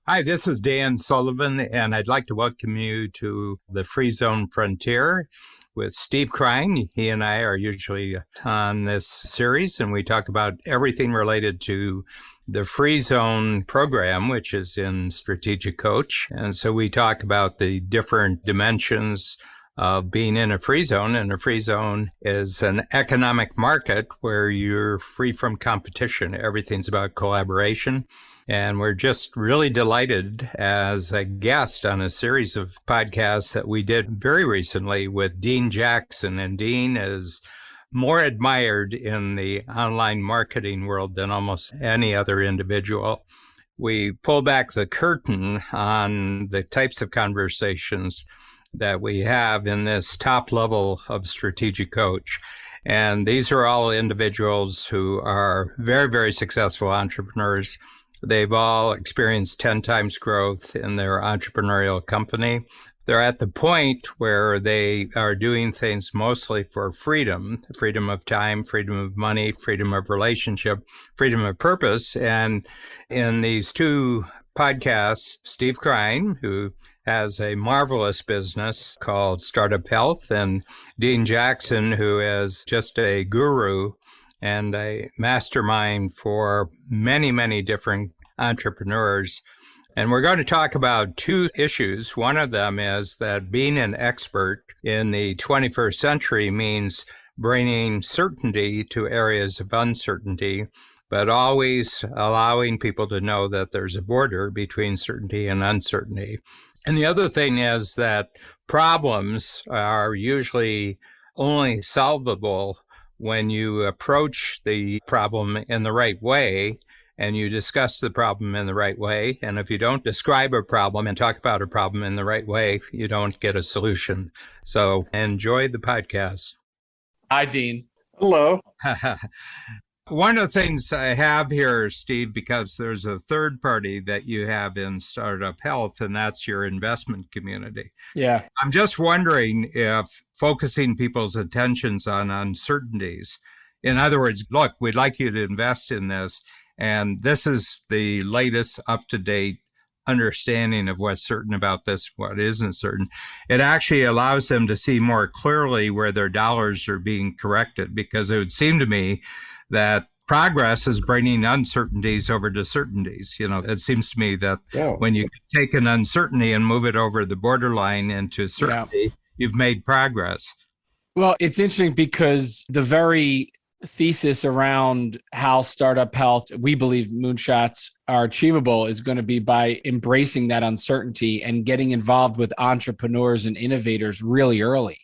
Hi, this is Dan Sullivan, and I'd like to welcome you to the Free Zone Frontier with Steve Krein. He and I are usually on this series, and we talk about everything related to the Free Zone program, which is in Strategic Coach. And so we talk about the different dimensions of being in a free zone. And a free zone is an economic market where you're free from competition. Everything's about collaboration. And we're just really delighted as a guest on a series of podcasts that we did very recently with Dean Jackson. And Dean is more admired in the online marketing world than almost any other individual. We pull back the curtain on the types of conversations that we have in this top level of strategic coach. And these are all individuals who are very, very successful entrepreneurs. They've all experienced 10 times growth in their entrepreneurial company. They're at the point where they are doing things mostly for freedom of time, freedom of money, freedom of relationship, freedom of purpose. And in these two podcasts, Steve Krein, who has a marvelous business called Startup Health, and Dean Jackson, who is just a guru and a mastermind for many, many different entrepreneurs. And we're going to talk about two issues. One of them is that being an expert in the 21st century means bringing certainty to areas of uncertainty, but always allowing people to know that there's a border between certainty and uncertainty. And the other thing is that problems are usually only solvable when you approach the problem in the right way and you discuss the problem in the right way. And if you don't describe a problem and talk about a problem in the right way, you don't get a solution. So enjoy the podcast. Hi, Dean. Hello. One of the things I have here, Steve, because there's a third party that you have in Startup Health, and that's your investment community. Yeah. I'm just wondering if focusing people's attentions on uncertainties, in other words, look, we'd like you to invest in this, and this is the latest up-to-date understanding of what's certain about this, what isn't certain. It actually allows them to see more clearly where their dollars are being corrected, because it would seem to me that progress is bringing uncertainties over to certainties. You know, it seems to me that when you take an uncertainty and move it over the borderline into certainty, you've made progress. Well, it's interesting because the very thesis around how Startup Health, we believe moonshots are achievable, is going to be by embracing that uncertainty and getting involved with entrepreneurs and innovators really early,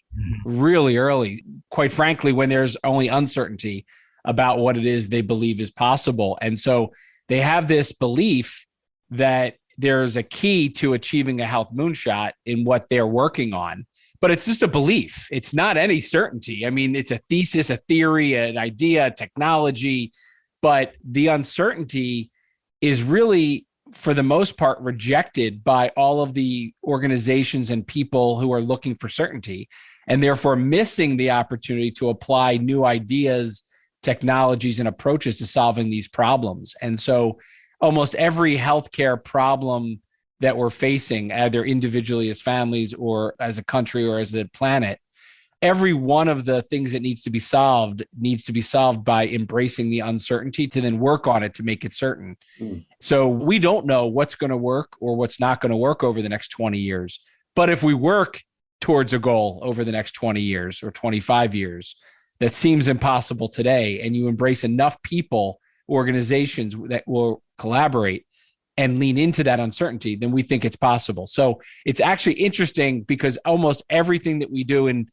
really early. Quite frankly, when there's only uncertainty about what it is they believe is possible. And so they have this belief that there's a key to achieving a health moonshot in what they're working on. But it's just a belief. It's not any certainty. I mean, it's a thesis, a theory, an idea, a technology. But the uncertainty is really, for the most part, rejected by all of the organizations and people who are looking for certainty, and therefore missing the opportunity to apply new ideas, technologies, and approaches to solving these problems. And so almost every healthcare problem that we're facing, either individually as families or as a country or as a planet, every one of the things that needs to be solved by embracing the uncertainty to then work on it to make it certain. So we don't know what's going to work or what's not going to work over the next 20 years. But if we work towards a goal over the next 20 years or 25 years, that seems impossible today, and you embrace enough people, organizations that will collaborate and lean into that uncertainty, then we think it's possible. So it's actually interesting because almost everything that we do in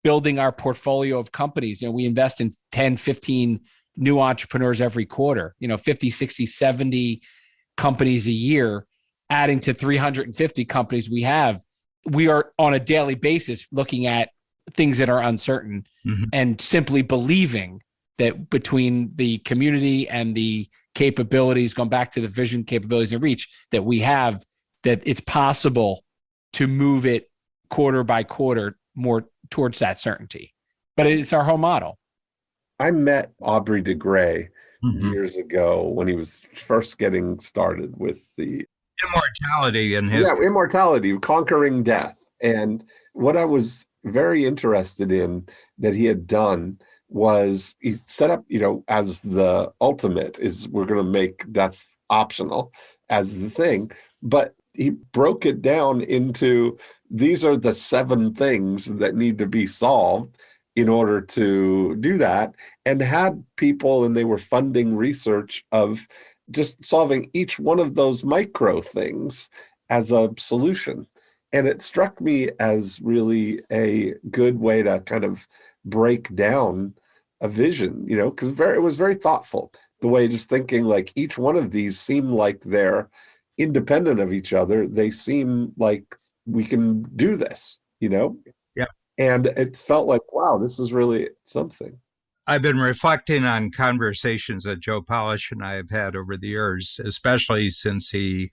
building our portfolio of companies, we invest in 10, 15 new entrepreneurs every quarter, 50, 60, 70 companies a year, adding to 350 companies we have. We are on a daily basis looking at things that are uncertain and simply believing that between the community and the capabilities, going back to the vision, capabilities, and reach that we have, that it's possible to move it quarter by quarter more towards that certainty. But it's our whole model. I met Aubrey de Grey years ago when he was first getting started with the immortality in his. Yeah, immortality, conquering death. And what I was very interested in that he had done was he set up, as the ultimate is we're going to make death optional as the thing, but he broke it down into these are the 7 things that need to be solved in order to do that, and had people, and they were funding research of just solving each one of those micro things as a solution. And it struck me as really a good way to kind of break down a vision, because it was very thoughtful. The way just thinking like each one of these seem like they're independent of each other. They seem like we can do this, Yeah. And it's felt like, wow, this is really something. I've been reflecting on conversations that Joe Polish and I have had over the years, especially since he,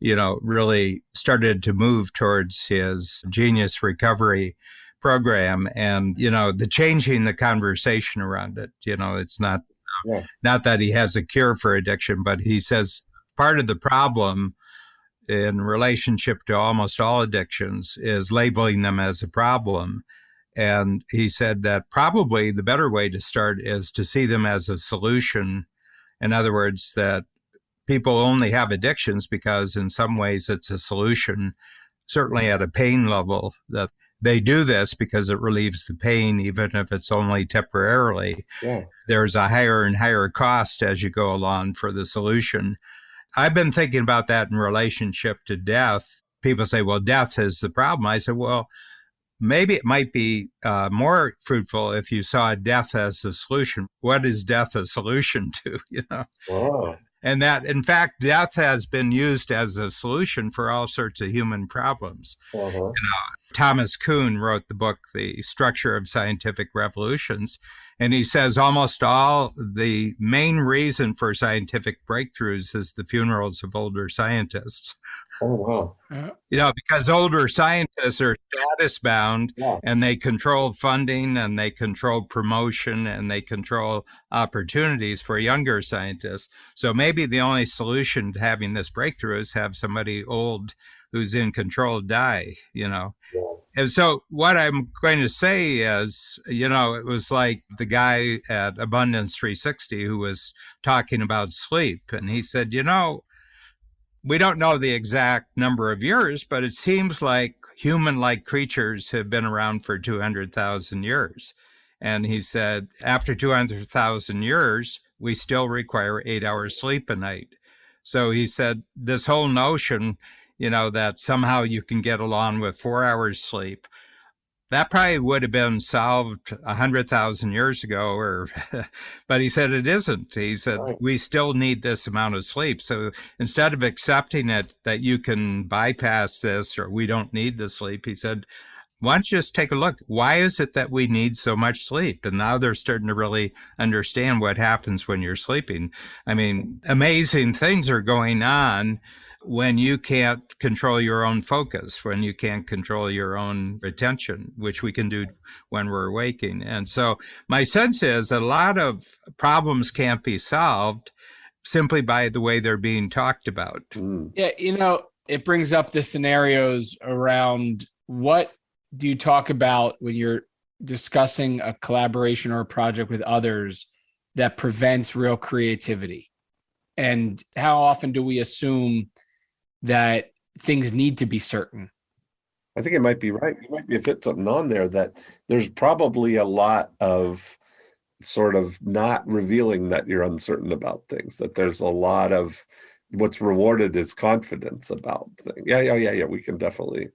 really started to move towards his genius recovery program and, the changing the conversation around it. It's not, Yeah. not that he has a cure for addiction, but he says part of the problem in relationship to almost all addictions is labeling them as a problem. And he said that probably the better way to start is to see them as a solution. In other words, that people only have addictions because in some ways it's a solution, certainly at a pain level, that they do this because it relieves the pain, even if it's only temporarily. Yeah. There's a higher and higher cost as you go along for the solution. I've been thinking about that in relationship to death. People say, well, death is the problem. I said, well, maybe it might be more fruitful if you saw death as a solution. What is death a solution to? Wow. And that, in fact, death has been used as a solution for all sorts of human problems. Uh-huh. Thomas Kuhn wrote the book, The Structure of Scientific Revolutions, and he says almost all the main reason for scientific breakthroughs is the funerals of older scientists. Oh, wow. Because older scientists are status bound, Yeah. and they control funding and they control promotion and they control opportunities for younger scientists. So maybe the only solution to having this breakthrough is have somebody old who's in control die, Yeah. And so what I'm going to say is, it was like the guy at Abundance 360 who was talking about sleep. And he said, we don't know the exact number of years, but it seems like human-like creatures have been around for 200,000 years. And he said, after 200,000 years, we still require 8 hours sleep a night. So he said, this whole notion, that somehow you can get along with 4 hours sleep, that probably would have been solved 100,000 years ago, but he said it isn't. He said, Right. we still need this amount of sleep. So instead of accepting it that you can bypass this or we don't need the sleep, he said, why don't you just take a look? Why is it that we need so much sleep? And now they're starting to really understand what happens when you're sleeping. I mean, amazing things are going on when you can't control your own focus, when you can't control your own attention, which we can do when we're waking. And so my sense is a lot of problems can't be solved simply by the way they're being talked about. Mm. Yeah, it brings up the scenarios around what do you talk about when you're discussing a collaboration or a project with others that prevents real creativity? And how often do we assume that things need to be certain? I think it might be right. You might be fit something on there that there's probably a lot of sort of not revealing that you're uncertain about things, that there's a lot of what's rewarded is confidence about things. Yeah. We can definitely,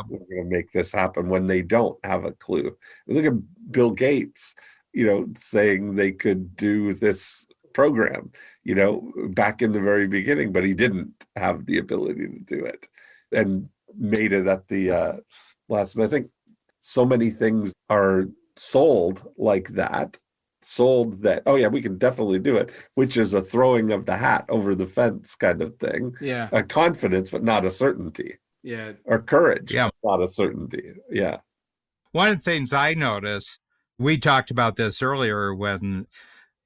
we're going to make this happen when they don't have a clue. Look at Bill Gates, saying they could do this program, back in the very beginning, but he didn't have the ability to do it and made it at the last. But I think so many things are sold like that, oh yeah, we can definitely do it, which is a throwing of the hat over the fence kind of thing. Yeah. A confidence, but not a certainty. Yeah. Or courage, Yeah. Not a certainty. Yeah. One of the things I noticed, we talked about this earlier when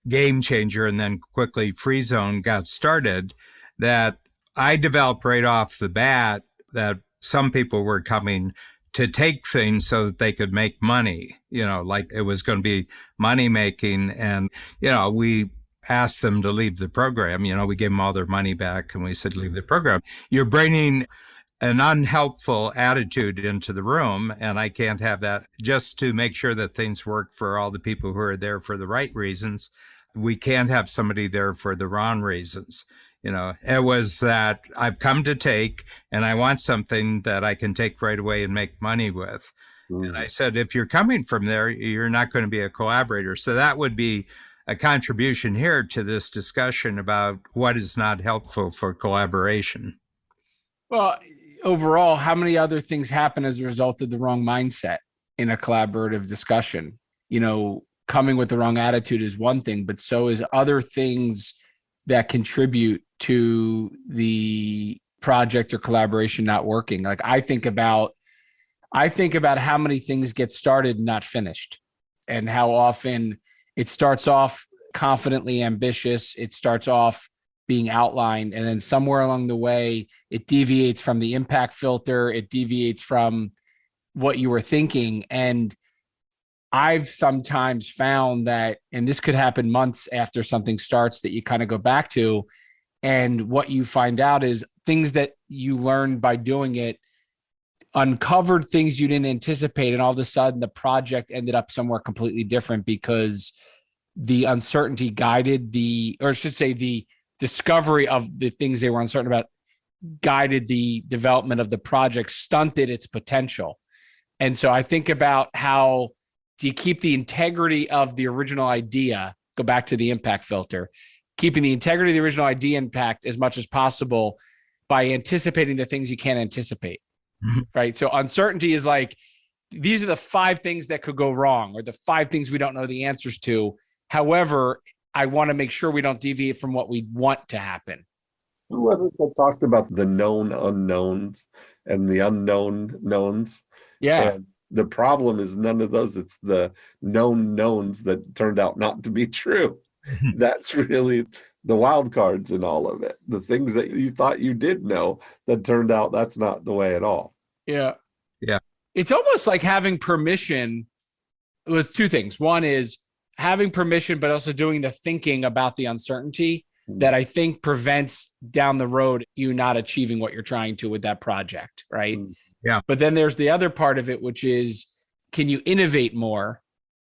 Game Changer and then quickly Free Zone got started, that I developed right off the bat that some people were coming to take things so that they could make money, like it was going to be money making. And, we asked them to leave the program. We gave them all their money back and we said, leave the program. You're bringing an unhelpful attitude into the room, and I can't have that. Just to make sure that things work for all the people who are there for the right reasons, we can't have somebody there for the wrong reasons. It was that I've come to take, and I want something that I can take right away and make money with. And I said, if you're coming from there, you're not going to be a collaborator. So that would be a contribution here to this discussion about what is not helpful for collaboration. Well, overall, how many other things happen as a result of the wrong mindset in a collaborative discussion? Coming with the wrong attitude is one thing, but so is other things that contribute to the project or collaboration not working. Like I think about how many things get started and not finished, and how often it starts off confidently ambitious. It starts off being outlined, and then somewhere along the way, it deviates from the impact filter. It deviates from what you were thinking. And I've sometimes found that, and this could happen months after something starts, that you kind of go back to, and what you find out is things that you learned by doing it uncovered things you didn't anticipate. And all of a sudden the project ended up somewhere completely different because the uncertainty guided the discovery of the things they were uncertain about guided the development of the project, stunted its potential. And so I think about how do you keep the integrity of the original idea, go back to the impact filter, keeping the integrity of the original idea intact as much as possible by anticipating the things you can't anticipate, right? So uncertainty is like, these are the 5 things that could go wrong, or the 5 things we don't know the answers to. However, I want to make sure we don't deviate from what we want to happen. Who was it that talked about the known unknowns and the unknown knowns? Yeah. And the problem is none of those. It's the known knowns that turned out not to be true. That's really the wild cards in all of it. The things that you thought you did know that turned out that's not the way at all. Yeah. Yeah. It's almost like having permission with 2 things. One is having permission, but also doing the thinking about the uncertainty that I think prevents down the road you not achieving what you're trying to with that project, right? Yeah. But then there's the other part of it, which is, can you innovate more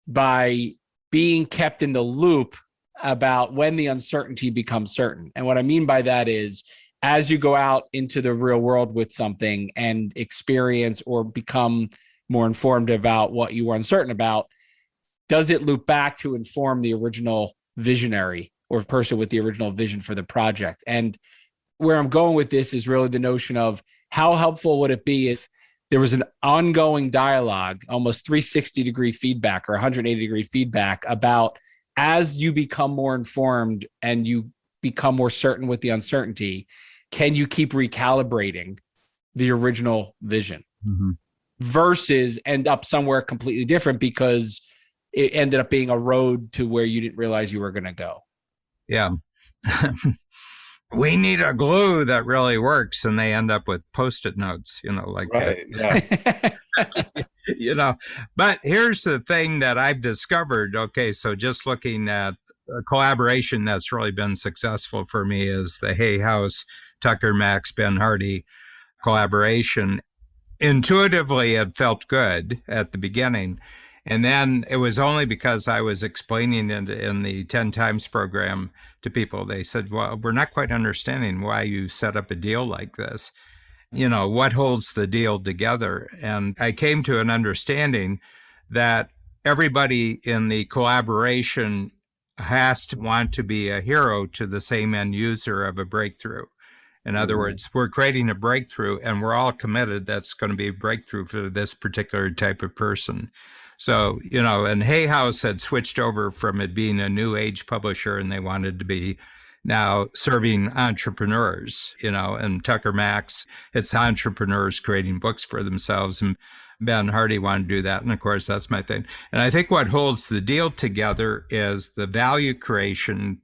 by being kept in the loop about when the uncertainty becomes certain? And what I mean by that is, as you go out into the real world with something and experience or become more informed about what you were uncertain about, does it loop back to inform the original visionary or person with the original vision for the project? And where I'm going with this is really the notion of how helpful would it be if there was an ongoing dialogue, almost 360-degree feedback or 180-degree feedback about, as you become more informed and you become more certain with the uncertainty, can you keep recalibrating the original vision versus end up somewhere completely different because it ended up being a road to where you didn't realize you were going to go? Yeah. We need a glue that really works, and they end up with Post-it notes, like right. Yeah. But here's the thing that I've discovered. Okay, so just looking at a collaboration that's really been successful for me is the Hay House, Tucker, Max, Ben Hardy collaboration. Intuitively, it felt good at the beginning. And then it was only because I was explaining it in the 10 times program to people. They said, well, we're not quite understanding why you set up a deal like this. What holds the deal together? And I came to an understanding that everybody in the collaboration has to want to be a hero to the same end user of a breakthrough. In other words, we're creating a breakthrough and we're all committed that's going to be a breakthrough for this particular type of person. So, and Hay House had switched over from it being a new age publisher, and they wanted to be now serving entrepreneurs, and Tucker Max, it's entrepreneurs creating books for themselves. And Ben Hardy wanted to do that. And of course, that's my thing. And I think what holds the deal together is the value creation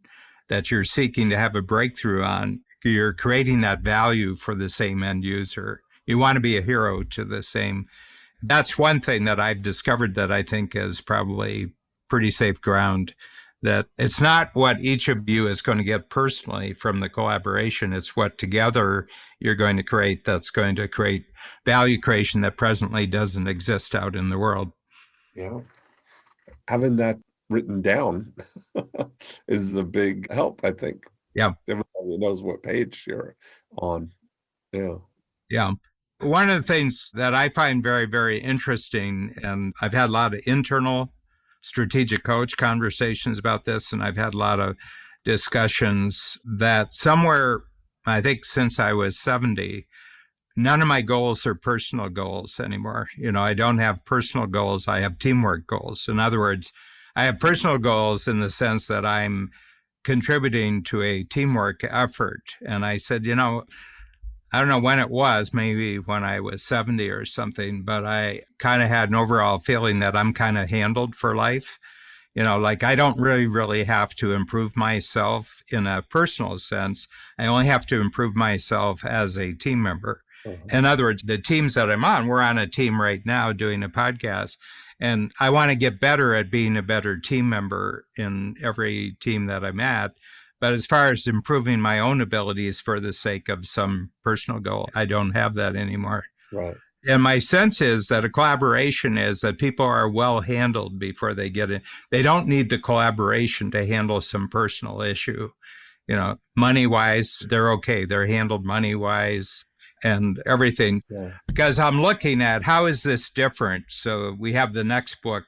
that you're seeking to have a breakthrough on you're creating that value for the same end user. You want to be a hero to the same. That's one thing that I've discovered that I think is probably pretty safe ground, that it's not what each of you is going to get personally from the collaboration. It's what together you're going to create that's going to create value creation that presently doesn't exist out in the world. Yeah. Having that written down is a big help, I think. Yeah. Everybody knows what page you're on. Yeah. Yeah. One of the things that I find very, very interesting, and I've had a lot of internal strategic coach conversations about this, and I've had a lot of discussions that somewhere, I think since I was 70, none of my goals are personal goals anymore. I don't have personal goals. I have teamwork goals. In other words, I have personal goals in the sense that I'm contributing to a teamwork effort. And I said, I don't know when it was, maybe when I was 70 or something, but I kind of had an overall feeling that I'm kind of handled for life. Like I don't really have to improve myself in a personal sense. I only have to improve myself as a team member. In other words, the teams that I'm on, we're on a team right now doing a podcast, and I want to get better at being a better team member in every team that I'm at. But as far as improving my own abilities for the sake of some personal goal, I don't have that anymore. Right. And my sense is that a collaboration is that people are well handled before they get in. They don't need the collaboration to handle some personal issue. Money-wise, they're okay. They're handled money-wise and everything. Yeah. Because I'm looking at how is this different? So we have the next book.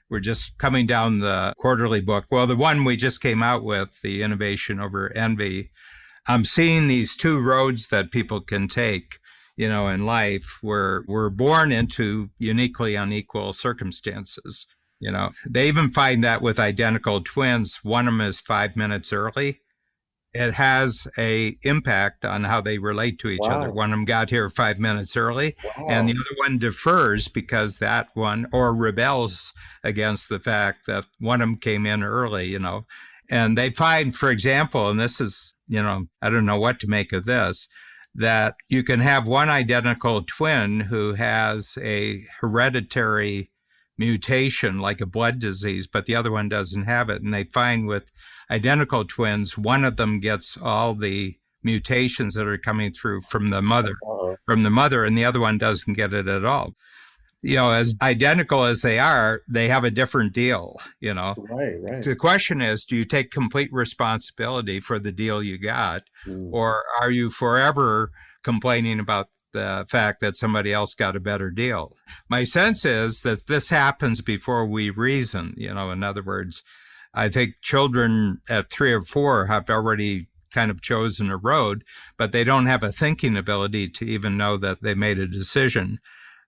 We're just coming down the quarterly book. Well, the one we just came out with, the Innovation Over Envy, I'm seeing these two roads that people can take, in life. We're born into uniquely unequal circumstances. They even find that with identical twins, one of them is 5 minutes early. It has a impact on how they relate to each other. One of them got here 5 minutes early, and the other one defers because that one, or rebels against the fact that one of them came in early, And they find, for example, and this is, I don't know what to make of this, that you can have one identical twin who has a hereditary mutation like a blood disease, but the other one doesn't have it. And they find with identical twins, one of them gets all the mutations that are coming through from the mother, and the other one doesn't get it at all. As identical as they are, they have a different deal, Right. The question is, do you take complete responsibility for the deal you got, or are you forever complaining about the fact that somebody else got a better deal? My sense is that this happens before we reason. In other words, I think children at 3 or 4 have already kind of chosen a road, but they don't have a thinking ability to even know that they made a decision.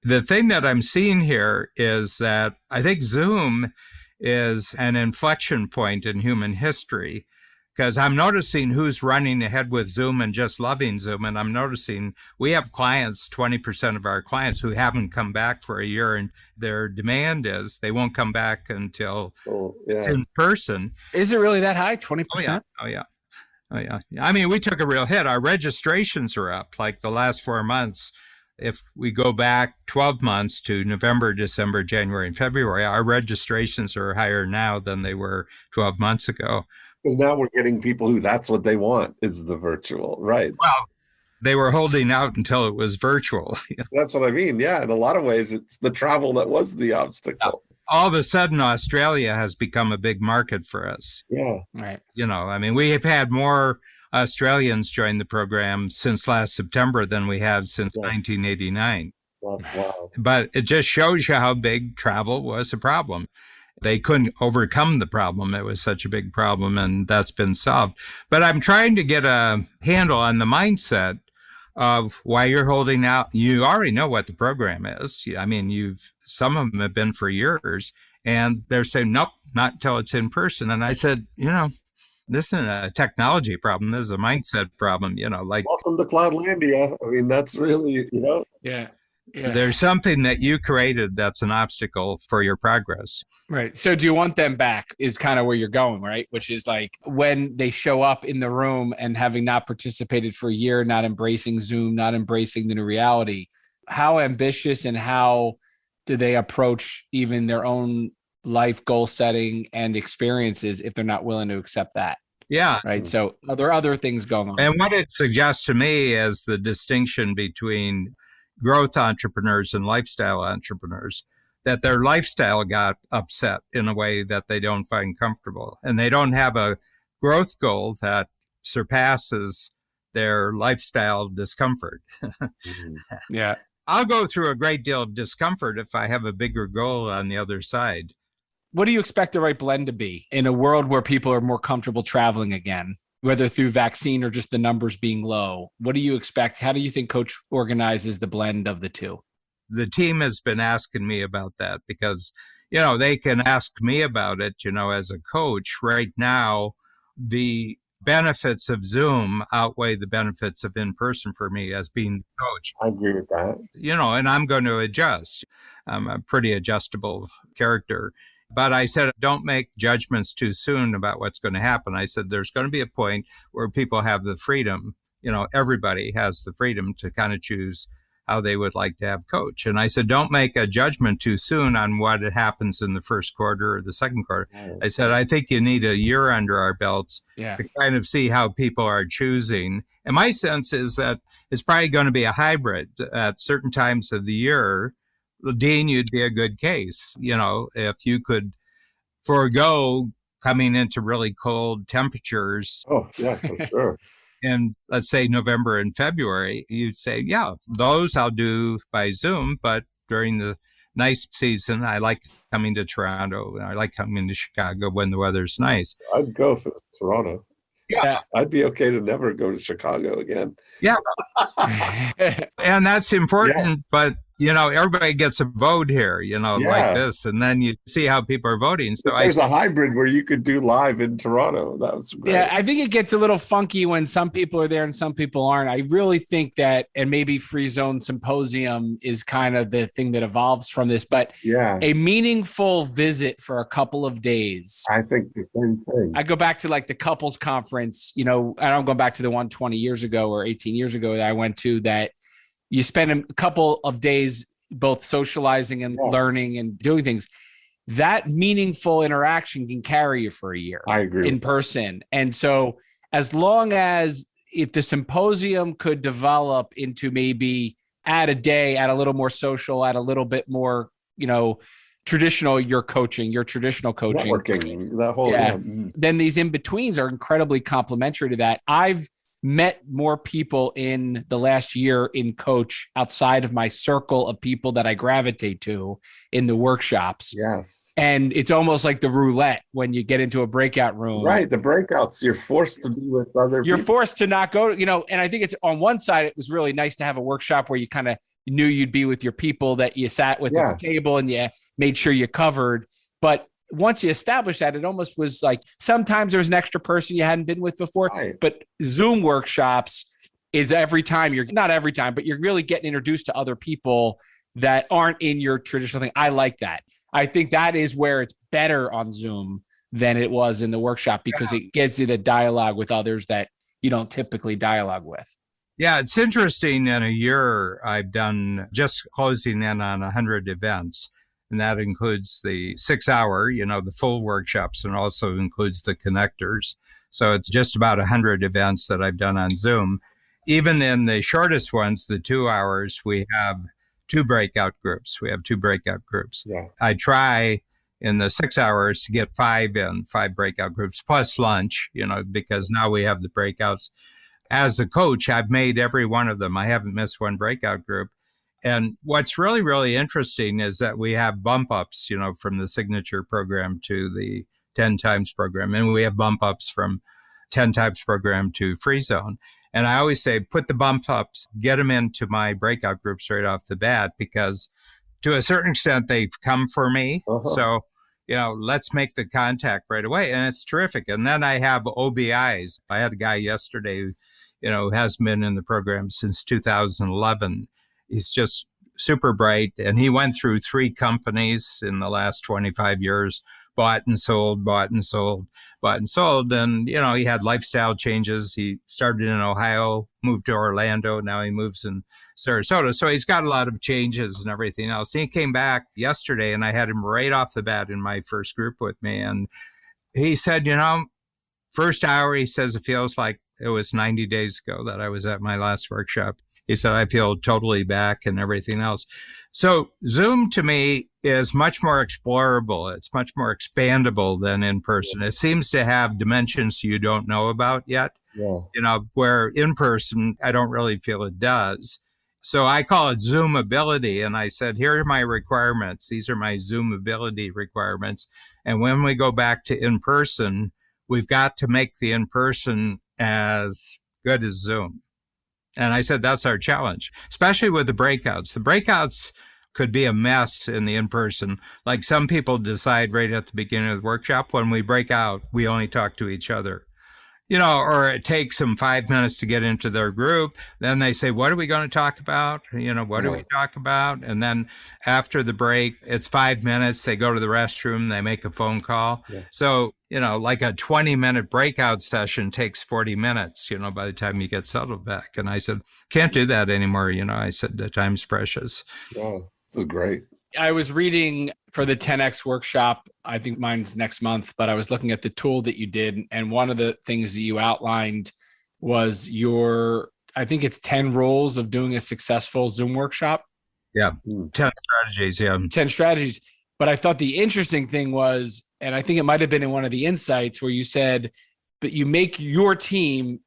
The thing that I'm seeing here is that I think Zoom is an inflection point in human history, because I'm noticing who's running ahead with Zoom and just loving Zoom. And I'm noticing we have clients, 20% of our clients, who haven't come back for a year, and their demand is they won't come back until it's in person. Is it really that high, 20%? Oh, yeah. I mean, we took a real hit. Our registrations are up like the last 4 months. If we go back 12 months to November, December, January, and February, our registrations are higher now than they were 12 months ago. Because now we're getting people who that's what they want is the virtual, right? Well, they were holding out until it was virtual. That's what I mean. Yeah, in a lot of ways, it's the travel that was the obstacle. All of a sudden, Australia has become a big market for us. Yeah. Right. I mean, we have had more Australians join the program since last September than we have since 1989. Wow. But it just shows you how big travel was a problem. They couldn't overcome the problem. It was such a big problem, and that's been solved. But I'm trying to get a handle on the mindset of why you're holding out. You already know what the program is. I mean, some of them have been for years, and they're saying, nope, not until it's in person. And I said, this isn't a technology problem. This is a mindset problem, like. Welcome to Cloudlandia. I mean, that's really, Yeah. Yeah. There's something that you created that's an obstacle for your progress. Right. So do you want them back is kind of where you're going, right? Which is like when they show up in the room and having not participated for a year, not embracing Zoom, not embracing the new reality, how ambitious and how do they approach even their own life goal setting and experiences if they're not willing to accept that? Yeah. Right. So are there other things going on? And what it suggests to me is the distinction between growth entrepreneurs and lifestyle entrepreneurs, that their lifestyle got upset in a way that they don't find comfortable. And they don't have a growth goal that surpasses their lifestyle discomfort. Yeah. I'll go through a great deal of discomfort if I have a bigger goal on the other side. What do you expect the right blend to be in a world where people are more comfortable traveling again, whether through vaccine or just the numbers being low? What do you expect? How do you think Coach organizes the blend of the two? The team has been asking me about that because, they can ask me about it, as a coach. Right now, the benefits of Zoom outweigh the benefits of in-person for me as being the coach. I agree with that. And I'm going to adjust. I'm a pretty adjustable character. But I said, don't make judgments too soon about what's going to happen. I said, there's going to be a point where people have the freedom. Everybody has the freedom to kind of choose how they would like to have coach. And I said, don't make a judgment too soon on what happens in the first quarter or the second quarter. I said, I think you need a year under our belts to kind of see how people are choosing. And my sense is that it's probably going to be a hybrid at certain times of the year. Dean, you'd be a good case, if you could forego coming into really cold temperatures. Oh, yeah, for sure. In, let's say, November and February, you'd say, yeah, those I'll do by Zoom. But during the nice season, I like coming to Toronto. I like coming to Chicago when the weather's nice. I'd go for Toronto. Yeah. I'd be okay to never go to Chicago again. Yeah. And that's important, but everybody gets a vote here, like this, and then you see how people are voting. So there's a hybrid where you could do live in Toronto. That was great. Yeah, I think it gets a little funky when some people are there and some people aren't. I really think that, and maybe Free Zone Symposium is kind of the thing that evolves from this, but a meaningful visit for a couple of days. I think the same thing. I go back to like the couples conference, I don't go back to the one 20 years ago or 18 years ago that I went to, that you spend a couple of days both socializing and learning and doing things. That meaningful interaction can carry you for a year. I agree. In person. And so as long as if the symposium could develop into maybe add a day, add a little more social, add a little bit more, traditional, your traditional coaching. Networking, that whole Then these in-betweens are incredibly complementary to that. I've met more people in the last year in coach outside of my circle of people that I gravitate to in the workshops. Yes. And it's almost like the roulette when you get into a breakout room. Right. The breakouts, you're forced to be with other people. You're forced to not go, and I think it's on one side, it was really nice to have a workshop where you kind of knew you'd be with your people that you sat with at the table and you made sure you covered. But once you establish that, it almost was like sometimes there was an extra person you hadn't been with before, but Zoom workshops is every time not every time, but you're really getting introduced to other people that aren't in your traditional thing. I like that. I think that is where it's better on Zoom than it was in the workshop because it gives you the dialogue with others that you don't typically dialogue with. Yeah, it's interesting. In a year, I've done just closing in on 100 events. And that includes the 6-hour, the full workshops, and also includes the connectors. So it's just about 100 events that I've done on Zoom. Even in the shortest ones, the 2 hours, we have 2 breakout groups. Yeah. I try in the 6 hours to get 5 breakout groups plus lunch, because now we have the breakouts. As a coach, I've made every one of them. I haven't missed one breakout group. And what's really, really interesting is that we have bump ups, from the signature program to the 10 times program. And we have bump ups from 10 times program to Free Zone. And I always say, put the bump ups, get them into my breakout group straight off the bat, because to a certain extent, they've come for me. So, let's make the contact right away. And it's terrific. And then I have OBIs. I had a guy yesterday, who hasn't been in the program since 2011. He's just super bright. And he went through 3 companies in the last 25 years, bought and sold, bought and sold, bought and sold. And, he had lifestyle changes. He started in Ohio, moved to Orlando. Now he moves in Sarasota. So he's got a lot of changes and everything else. He came back yesterday and I had him right off the bat in my first group with me. And he said, first hour, he says, it feels like it was 90 days ago that I was at my last workshop. He said, I feel totally back and everything else. So Zoom to me is much more explorable. It's much more expandable than in person. It seems to have dimensions you don't know about yet, where in person, I don't really feel it does. So I call it Zoomability. And I said, here are my requirements. These are my Zoomability requirements. And when we go back to in person, we've got to make the in person as good as Zoom. And I said, that's our challenge, especially with the breakouts. The breakouts could be a mess in the in-person. Like some people decide right at the beginning of the workshop, when we break out, we only talk to each other. Or it takes them 5 minutes to get into their group. Then they say, what are we going to talk about? What do we talk about? And then after the break, it's 5 minutes. They go to the restroom. They make a phone call. Yeah. So, like a 20-minute breakout session takes 40 minutes, by the time you get settled back. And I said, can't do that anymore. I said, the time's precious. Yeah, this is great. I was reading for the 10X workshop. I think mine's next month, but I was looking at the tool that you did. And one of the things that you outlined was I think it's 10 rules of doing a successful Zoom workshop. Yeah. 10 strategies. Yeah. 10 strategies. But I thought the interesting thing was, and I think it might've been in one of the insights where you said, but you make your team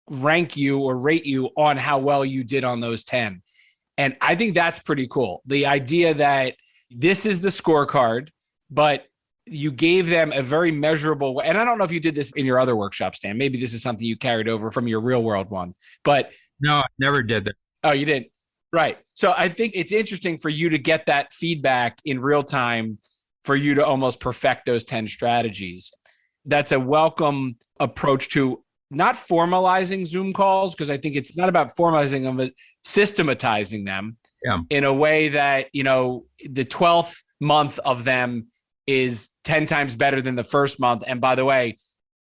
rank you or rate you on how well you did on those 10. And I think that's pretty cool. The idea that this is the scorecard, but you gave them a very measurable way. And I don't know if you did this in your other workshops, Dan. Maybe this is something you carried over from your real world one. But no, I never did that. Oh, you didn't? Right. So I think it's interesting for you to get that feedback in real time for you to almost perfect those 10 strategies. That's a welcome approach to not formalizing Zoom calls, because I think it's not about formalizing them, but systematizing them in a way that, the 12th month of them is 10 times better than the first month. And by the way,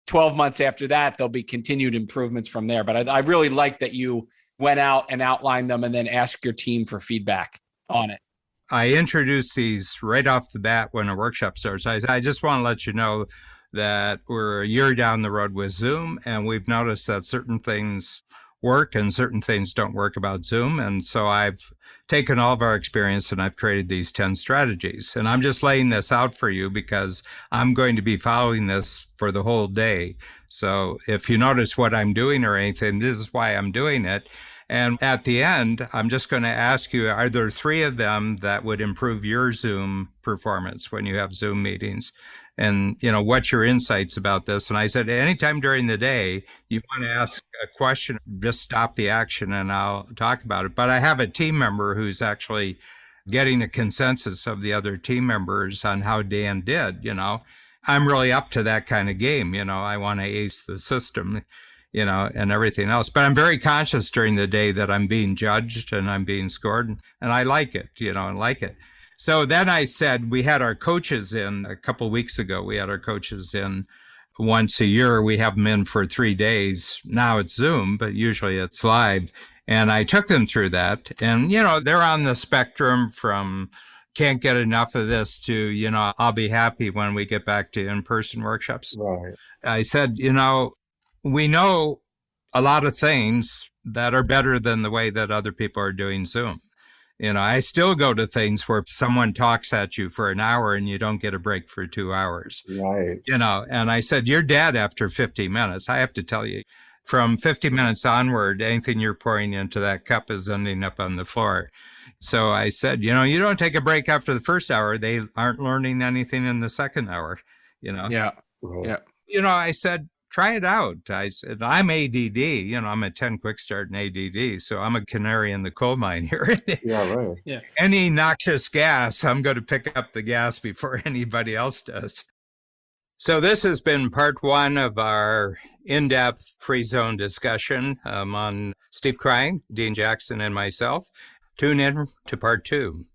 12 months after that, there'll be continued improvements from there. But I really like that you went out and outlined them and then asked your team for feedback on it. I introduced these right off the bat when a workshop starts. I just want to let you know that we're a year down the road with Zoom, and we've noticed that certain things work and certain things don't work about Zoom. And so I've taken all of our experience and I've created these 10 strategies. And I'm just laying this out for you because I'm going to be following this for the whole day. So if you notice what I'm doing or anything, this is why I'm doing it. And at the end, I'm just going to ask you, are there 3 of them that would improve your Zoom performance when you have Zoom meetings? And, what's your insights about this? And I said, anytime during the day, you want to ask a question, just stop the action and I'll talk about it. But I have a team member who's actually getting a consensus of the other team members on how Dan did, I'm really up to that kind of game. I want to ace the system, and everything else. But I'm very conscious during the day that I'm being judged and I'm being scored. And I like it, I like it. So then I said, we had our coaches in a couple of weeks ago. We had our coaches in once a year. We have them in for 3 days. Now it's Zoom, but usually it's live. And I took them through that. And, they're on the spectrum from can't get enough of this to, I'll be happy when we get back to in-person workshops. Right. I said, we know a lot of things that are better than the way that other people are doing Zoom. I still go to things where someone talks at you for an hour and you don't get a break for 2 hours. Right. And I said, you're dead after 50 minutes. I have to tell you, from 50 minutes onward, anything you're pouring into that cup is ending up on the floor. So I said, you don't take a break after the first hour. They aren't learning anything in the second hour, Yeah. Right. Yeah. I said, try it out. I said, I'm ADD, I'm a 10 quick start in ADD. So I'm a canary in the coal mine here. Yeah, right. Yeah. Any noxious gas, I'm going to pick up the gas before anybody else does. So this has been part 1 of our in-depth free zone discussion on Steve Krein, Dean Jackson, and myself. Tune in to part 2.